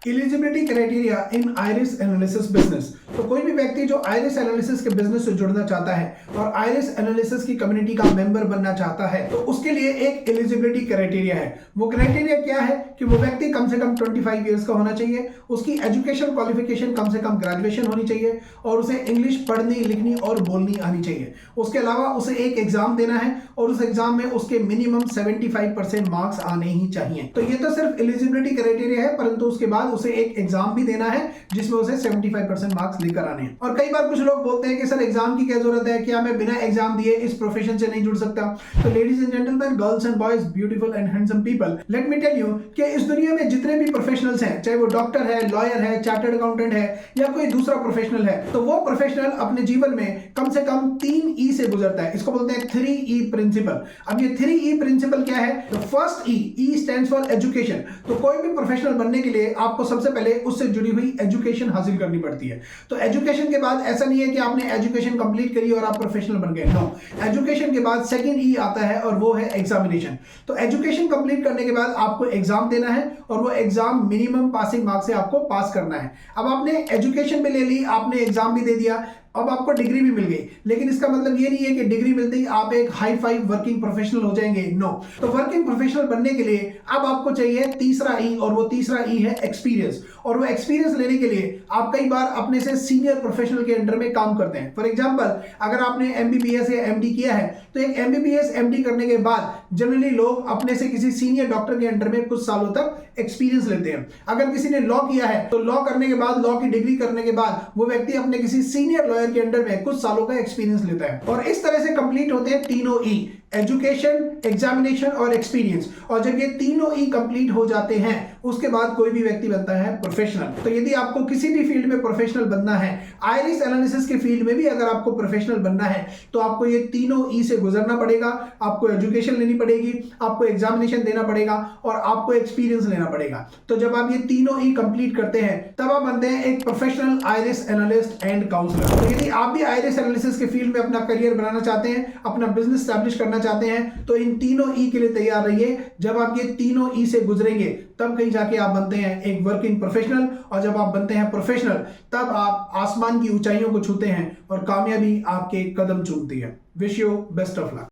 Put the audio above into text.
Eligibility criteria इन iris analysis business. तो कोई भी व्यक्ति जो आइरिस एनालिसिस के बिजनेस से जुड़ना चाहता है और आइरिस एनालिसिस की कम्युनिटी का मेंबर बनना चाहता है तो उसके लिए एक एलिजिबिलिटी क्राइटेरिया है। वो क्राइटेरिया क्या है कि वो व्यक्ति कम से कम 25 इयर्स का होना चाहिए, उसकी एजुकेशन क्वालिफिकेशन कम से कम ग्रेजुएशन होनी चाहिए और उसे इंग्लिश पढ़नी लिखनी और बोलनी आनी चाहिए। उसके अलावा उसे एक एग्जाम देना है और उस एग्जाम में उसके मिनिमम 75% मार्क्स आने ही चाहिए। तो ये तो सिर्फ एलिजिबिलिटी क्राइटेरिया है, परंतु उसके बाद उसे एक एग्जाम भी देना है जिसमें उसे 75% मार्क्स लेकर आने हैं। और कई बार कुछ लोग बोलते हैं कि सर एग्जाम की क्या जरूरत है, क्या मैं बिना एग्जाम दिए इस प्रोफेशन से नहीं जुड़ सकता? तो ladies and gentleman, girls and boys, beautiful and handsome people, let me tell you कि इस दुनिया में जितने भी प्रोफेशनल्स हैं, चाहे वो डॉक्टर है, लॉयर है, चार्टर्ड अकाउंटेंट है या कोई दूसरा प्रोफेशनल है, तो वो प्रोफेशनल अपने जीवन में कम से कम 3 ई से गुजरता है। इसको बोलते हैं 3 ई प्रिंसिपल। अब ये 3 ई प्रिंसिपल क्या है? तो first E stands for education. तो कोई भी प्रोफेशनल बनने के लिए आपको सबसे पहले उससे जुड़ी हुई एजुकेशन हासिल करनी पड़ती है। तो एजुकेशन के बाद ऐसा नहीं है कि आपने एजुकेशन कंप्लीट करी और आप प्रोफेशनल बन गए। नो, एजुकेशन के बाद सेकंड ई आता है और वो है एग्जामिनेशन। तो एजुकेशन कंप्लीट करने के बाद आपको एग्जाम देना है और वो एग्जाम मिनिमम पासिंग मार्क्स से आपको पास करना है। अब आपने एजुकेशन भी ले ली, आपने एग्जाम भी दे दिया, अब आपको डिग्री भी मिल गई, लेकिन इसका मतलब ये नहीं है कि डिग्री मिलते ही आप एक हाई फाइव वर्किंग प्रोफेशनल हो जाएंगे। नो, तो वर्किंग प्रोफेशनल बनने के लिए अब आपको चाहिए तीसरा ई, और वो तीसरा ई है एक्सपीरियंस। और वो एक्सपीरियंस लेने के लिए आप कई बार अपने से सीनियर प्रोफेशनल के अंडर में काम करते हैं। फॉर एग्जांपल, अगर आपने एमबीबीएस या एमडी किया है तो एक एमबीबीएस एमडी करने के बाद जनरली लोग अपने से किसी सीनियर डॉक्टर के अंडर में कुछ सालों तक एक्सपीरियंस लेते हैं। अगर किसी ने लॉ किया है तो लॉ करने के बाद, लॉ की डिग्री करने के बाद वो व्यक्ति अपने किसी सीनियर लॉयर के अंडर में कुछ सालों का एक्सपीरियंस लेता है। और इस तरह से कंप्लीट होते हैं तीनों ई, एजुकेशन, एग्जामिनेशन और एक्सपीरियंस। और जब ये तीनों ई कंप्लीट हो जाते हैं उसके बाद कोई भी व्यक्ति बनता है प्रोफेशनल। तो यदि आपको किसी भी फील्ड में प्रोफेशनल बनना है, आइरिस एनालिसिस के फील्ड में भी अगर आपको प्रोफेशनल बनना है तो आपको ये तीनों ई से गुजरना पड़ेगा। आपको एजुकेशन लेनी पड़ेगी, आपको एग्जामिनेशन देना पड़ेगा और आपको एक्सपीरियंस लेना पड़ेगा। तो जब आप ये तीनों ई कंप्लीट करते हैं तब आप बनते हैं एक professional iris analyst and counsellor. तो यदि आप भी आइरिस एनालिसिस के फील्ड में अपना करियर बनाना चाहते हैं, अपना बिजनेस स्टैब्लिश करना चाहते हैं, तो इन तीनों ई के लिए तैयार रहिए। जब आप ये तीनों ई से गुजरेंगे तब कहीं जाके आप बनते हैं एक वर्किंग प्रोफेशनल, और जब आप बनते हैं प्रोफेशनल तब आप आसमान की ऊंचाइयों को छूते हैं और कामयाबी आपके कदम चूमती है। Wish you best of luck.